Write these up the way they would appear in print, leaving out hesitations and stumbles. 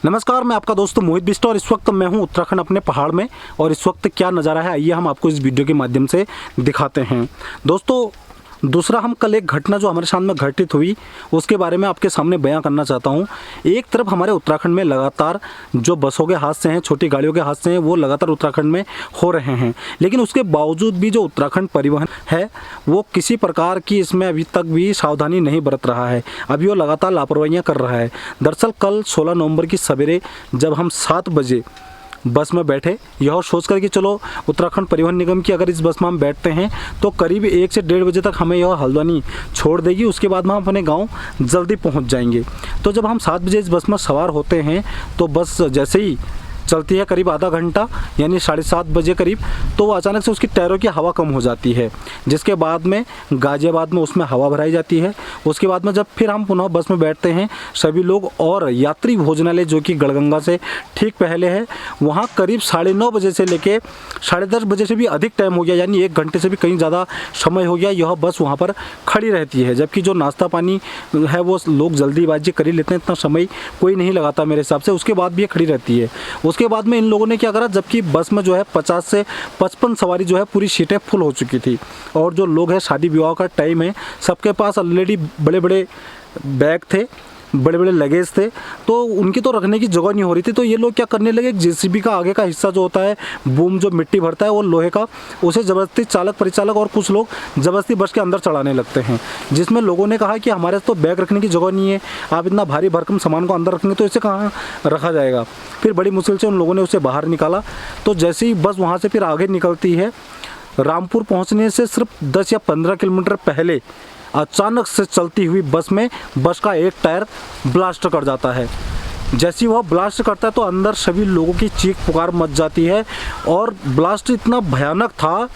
नमस्कार, मैं आपका दोस्त मोहित बिष्ट और इस वक्त मैं हूं उत्तराखंड अपने पहाड़ में। और इस वक्त क्या नज़ारा है आइए हम आपको इस वीडियो के माध्यम से दिखाते हैं। दोस्तों, दूसरा हम कल एक घटना जो हमारे सामने घटित हुई उसके बारे में आपके सामने बयां करना चाहता हूं। एक तरफ हमारे उत्तराखंड में लगातार जो बसों के हादसे हैं, छोटी गाड़ियों के हादसे हैं, वो लगातार उत्तराखंड में हो रहे हैं, लेकिन उसके बावजूद भी जो उत्तराखंड परिवहन है वो किसी प्रकार की इसमें अभी तक भी सावधानी नहीं बरत रहा है। अभी वो लगातार लापरवाहियाँ कर रहा है। दरअसल कल 16 नवंबर की सवेरे जब हम 7 बजे बस में बैठे, यह सोच कर कि चलो उत्तराखंड परिवहन निगम की अगर इस बस में हम बैठते हैं तो करीब 1 से 1:30 बजे तक हमें यह हल्द्वानी छोड़ देगी, उसके बाद में हम अपने गांव जल्दी पहुंच जाएंगे। तो जब हम 7 बजे इस बस में सवार होते हैं तो बस जैसे ही चलती है करीब आधा घंटा यानी 7:30 बजे करीब, तो वो अचानक से उसकी टायरों की हवा कम हो जाती है, जिसके बाद में गाजियाबाद में उसमें हवा भराई जाती है। उसके बाद में जब फिर हम पुनः बस में बैठते हैं सभी लोग, और यात्री भोजनालय जो कि गढ़गंगा से ठीक पहले है, वहाँ करीब 9:30 बजे से लेके 10:30 बजे से भी अधिक टाइम हो गया, यानी 1 घंटे से भी कहीं ज़्यादा समय हो गया, यह बस वहाँ पर खड़ी रहती है। जबकि जो नाश्ता पानी है वो लोग जल्दीबाजी कर ही लेते हैं, इतना समय कोई नहीं लगाता मेरे हिसाब से, उसके बाद भी ये खड़ी रहती है। उसके बाद में इन लोगों ने क्या करा, जबकि बस में जो है 50 से 55 सवारी जो है पूरी सीटें फुल हो चुकी थी, और जो लोग हैं शादी विवाह का टाइम है, सबके पास ऑलरेडी बड़े बड़े बैग थे, बड़े बड़े लगेज थे, तो उनकी तो रखने की जगह नहीं हो रही थी। तो ये लोग क्या करने लगे, जेसीबी का आगे का हिस्सा जो होता है, बूम जो मिट्टी भरता है वो लोहे का, उसे ज़बरदस्ती चालक परिचालक और कुछ लोग ज़बरदस्ती बस के अंदर चढ़ाने लगते हैं, जिसमें लोगों ने कहा कि हमारे तो बैग रखने की जगह नहीं है, आप इतना भारी भरकम सामान को अंदर रखेंगे तो इसे कहाँ रखा जाएगा। फिर बड़ी मुश्किल से उन लोगों ने उसे बाहर निकाला। तो जैसे ही बस वहाँ से फिर आगे निकलती है, रामपुर पहुँचने से सिर्फ 10 या 15 किलोमीटर पहले अचानक से चलती हुई बस में बस का एक टायर ब्लास्ट कर जाता है। जैसे ही वह ब्लास्ट करता है तो अंदर सभी लोगों की चीख पुकार मच जाती है, और ब्लास्ट इतना भयानक था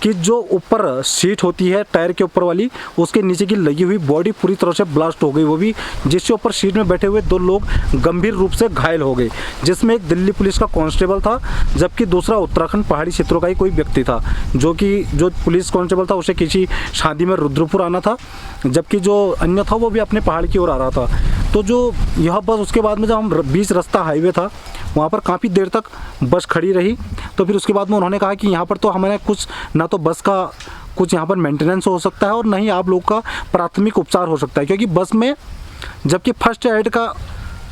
कि जो ऊपर सीट होती है टायर के ऊपर वाली, उसके नीचे की लगी हुई बॉडी पूरी तरह से ब्लास्ट हो गई, वो भी जिसके ऊपर सीट में बैठे हुए 2 लोग गंभीर रूप से घायल हो गए, जिसमें एक दिल्ली पुलिस का कांस्टेबल था, जबकि दूसरा उत्तराखंड पहाड़ी क्षेत्रों का ही कोई व्यक्ति था, जो पुलिस कांस्टेबल था उसे किसी शादी में रुद्रपुर आना था, जबकि जो अन्य था वो भी अपने पहाड़ की ओर आ रहा था। तो जो यह बस उसके बाद में जब हम बीच रास्ता हाईवे था वहाँ पर काफ़ी देर तक बस खड़ी रही। तो फिर उसके बाद में उन्होंने कहा कि यहाँ पर तो हमारे कुछ ना तो बस का कुछ यहाँ पर मेंटेनेंस हो सकता है और ना ही आप लोग का प्राथमिक उपचार हो सकता है, क्योंकि बस में जबकि फर्स्ट एड का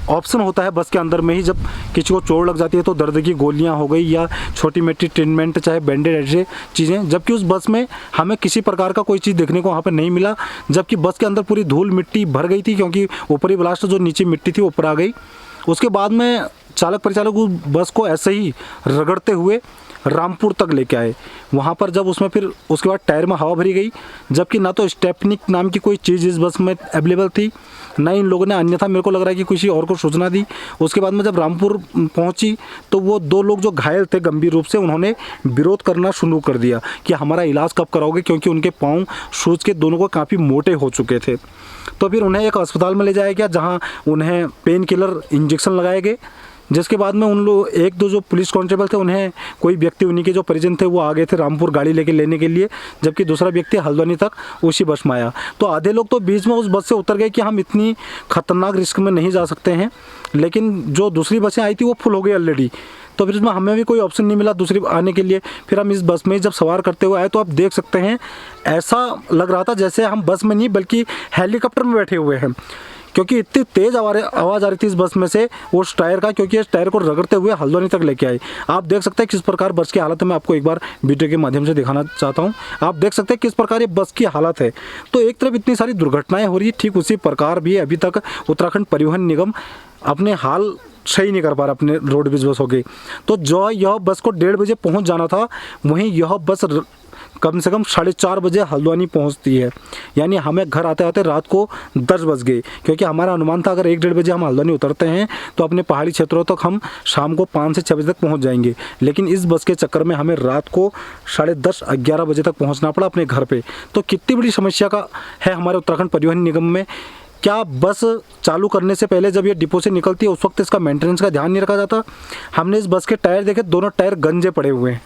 ऑप्शन होता है बस के अंदर में ही, जब किसी को चोट लग जाती है तो दर्द की गोलियां हो गई या छोटी मोटी ट्रीटमेंट चाहे बैंडेड ऐसे चीज़ें, जबकि उस बस में हमें किसी प्रकार का कोई चीज़ देखने को वहाँ पर नहीं मिला। जबकि बस के अंदर पूरी धूल मिट्टी भर गई थी, क्योंकि ऊपरी ब्लास्ट जो नीचे मिट्टी थी ऊपर आ गई। उसके बाद में चालक परिचालक उस बस को ऐसे ही रगड़ते हुए रामपुर तक लेके आए। वहाँ पर जब उसमें फिर उसके बाद टायर में हवा भरी गई, जबकि ना तो स्टेपनिक नाम की कोई चीज़ इस बस में अवेलेबल थी, ना इन लोगों ने अन्यथा मेरे को लग रहा है कि किसी और को सूचना दी। उसके बाद में जब रामपुर पहुँची तो वो 2 लोग जो घायल थे गंभीर रूप से, उन्होंने विरोध करना शुरू कर दिया कि हमारा इलाज कब कराओगे, क्योंकि उनके पाँव सूज के दोनों को काफ़ी मोटे हो चुके थे। तो फिर उन्हें एक अस्पताल में ले जाया गया, जहाँ उन्हें पेन किलर इंजेक्शन लगाए गए, जिसके बाद में उन लोग 1-2 जो पुलिस कांस्टेबल थे, उन्हें कोई व्यक्ति उन्हीं के जो परिजन थे वो आ गए थे रामपुर गाड़ी लेके लेने के लिए, जबकि दूसरा व्यक्ति हल्द्वानी तक उसी बस में आया। तो आधे लोग तो बीच में उस बस से उतर गए कि हम इतनी खतरनाक रिस्क में नहीं जा सकते हैं, लेकिन जो दूसरी बसें आई थी वो फुल हो गई ऑलरेडी। तो फिर इसमें हमें भी कोई ऑप्शन नहीं मिला दूसरी आने के लिए। फिर हम इस बस में जब सवार करते हुए आए तो आप देख सकते हैं ऐसा लग रहा था जैसे हम बस में नहीं बल्कि हेलीकॉप्टर में बैठे हुए हैं, क्योंकि इतनी तेज़ आवाज़ आ रही थी इस बस में से उस टायर का, क्योंकि इस टायर को रगड़ते हुए हल्द्वानी तक लेके आए। आप देख सकते हैं किस प्रकार बस की हालत है, मैं आपको एक बार वीडियो के माध्यम से दिखाना चाहता हूं। आप देख सकते हैं किस प्रकार ये बस की हालत है। तो एक तरफ इतनी सारी दुर्घटनाएं हो रही है, ठीक उसी प्रकार भी अभी तक उत्तराखंड परिवहन निगम अपने हाल सही नहीं कर पा रहा अपने रोडवेज बसों के। तो जो यह बस को 1:30 बजे पहुँच जाना था, वहीं यह बस कम से कम 4:30 बजे हल्द्वानी पहुंचती है, यानी हमें घर आते आते रात को 10 बज गए, क्योंकि हमारा अनुमान था अगर 1-1:30 बजे हम हल्द्वानी उतरते हैं तो अपने पहाड़ी क्षेत्रों तक हम शाम को 5 से 6 बजे तक पहुंच जाएंगे। लेकिन इस बस के चक्कर में हमें रात को 10:30-11 बजे तक पहुंचना पड़ा अपने घर पे। तो कितनी बड़ी समस्या का है हमारे उत्तराखंड परिवहन निगम में। क्या बस चालू करने से पहले जब ये डिपो से निकलती है उस वक्त इसका मेंटेनेंस का ध्यान नहीं रखा जाता? हमने इस बस के टायर देखे, दोनों टायर गंजे पड़े हुए हैं।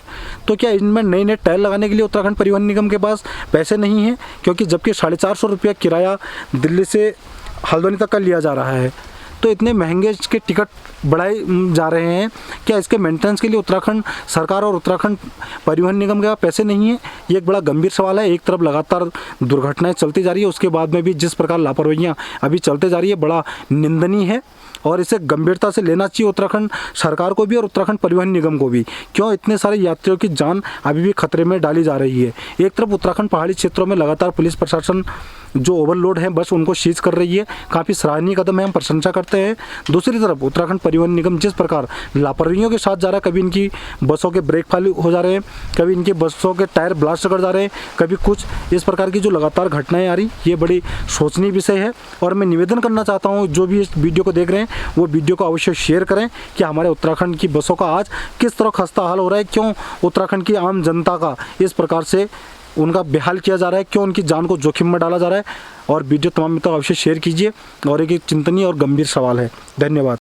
तो क्या इनमें नए नए टायर लगाने के लिए उत्तराखंड परिवहन निगम के पास पैसे नहीं हैं? क्योंकि जबकि 450 रुपया किराया दिल्ली से हल्द्वानी तक का लिया जा रहा है, तो इतने महंगे इसके टिकट बढ़ाए जा रहे हैं। क्या इसके मेंटेनेंस के लिए उत्तराखंड सरकार और उत्तराखंड परिवहन निगम के पास पैसे नहीं है? ये एक बड़ा गंभीर सवाल है। एक तरफ लगातार दुर्घटनाएं चलती जा रही है, उसके बाद में भी जिस प्रकार लापरवाहियाँ अभी चलते जा रही है, बड़ा निंदनीय है और इसे गंभीरता से लेना चाहिए उत्तराखंड सरकार को भी और उत्तराखंड परिवहन निगम को भी। क्यों इतने सारे यात्रियों की जान अभी भी खतरे में डाली जा रही है? एक तरफ उत्तराखंड पहाड़ी क्षेत्रों में लगातार पुलिस प्रशासन जो ओवरलोड है बस उनको सीज कर रही है, काफ़ी सराहनीय कदम है, हम प्रशंसा करते हैं। दूसरी तरफ उत्तराखंड परिवहन निगम जिस प्रकार लापरवाहियों के साथ जा रहा है, कभी इनकी बसों के ब्रेक फेल हो जा रहे हैं, कभी इनकी बसों के टायर ब्लास्ट कर जा रहे हैं, कभी कुछ इस प्रकार की जो लगातार घटनाएं आ रही, ये बड़ी सोचनीय विषय है। और मैं निवेदन करना चाहता हूँ जो भी इस वीडियो को देख रहे हैं वो वीडियो को अवश्य शेयर करें कि हमारे उत्तराखंड की बसों का आज किस तरह खस्ता हाल हो रहा है, क्यों उत्तराखंड की आम जनता का इस प्रकार से उनका बेहाल किया जा रहा है, क्यों उनकी जान को जोखिम में डाला जा रहा है। और वीडियो तमाम मित्रों अवश्य शेयर कीजिए और एक चिंतनीय और गंभीर सवाल है। धन्यवाद।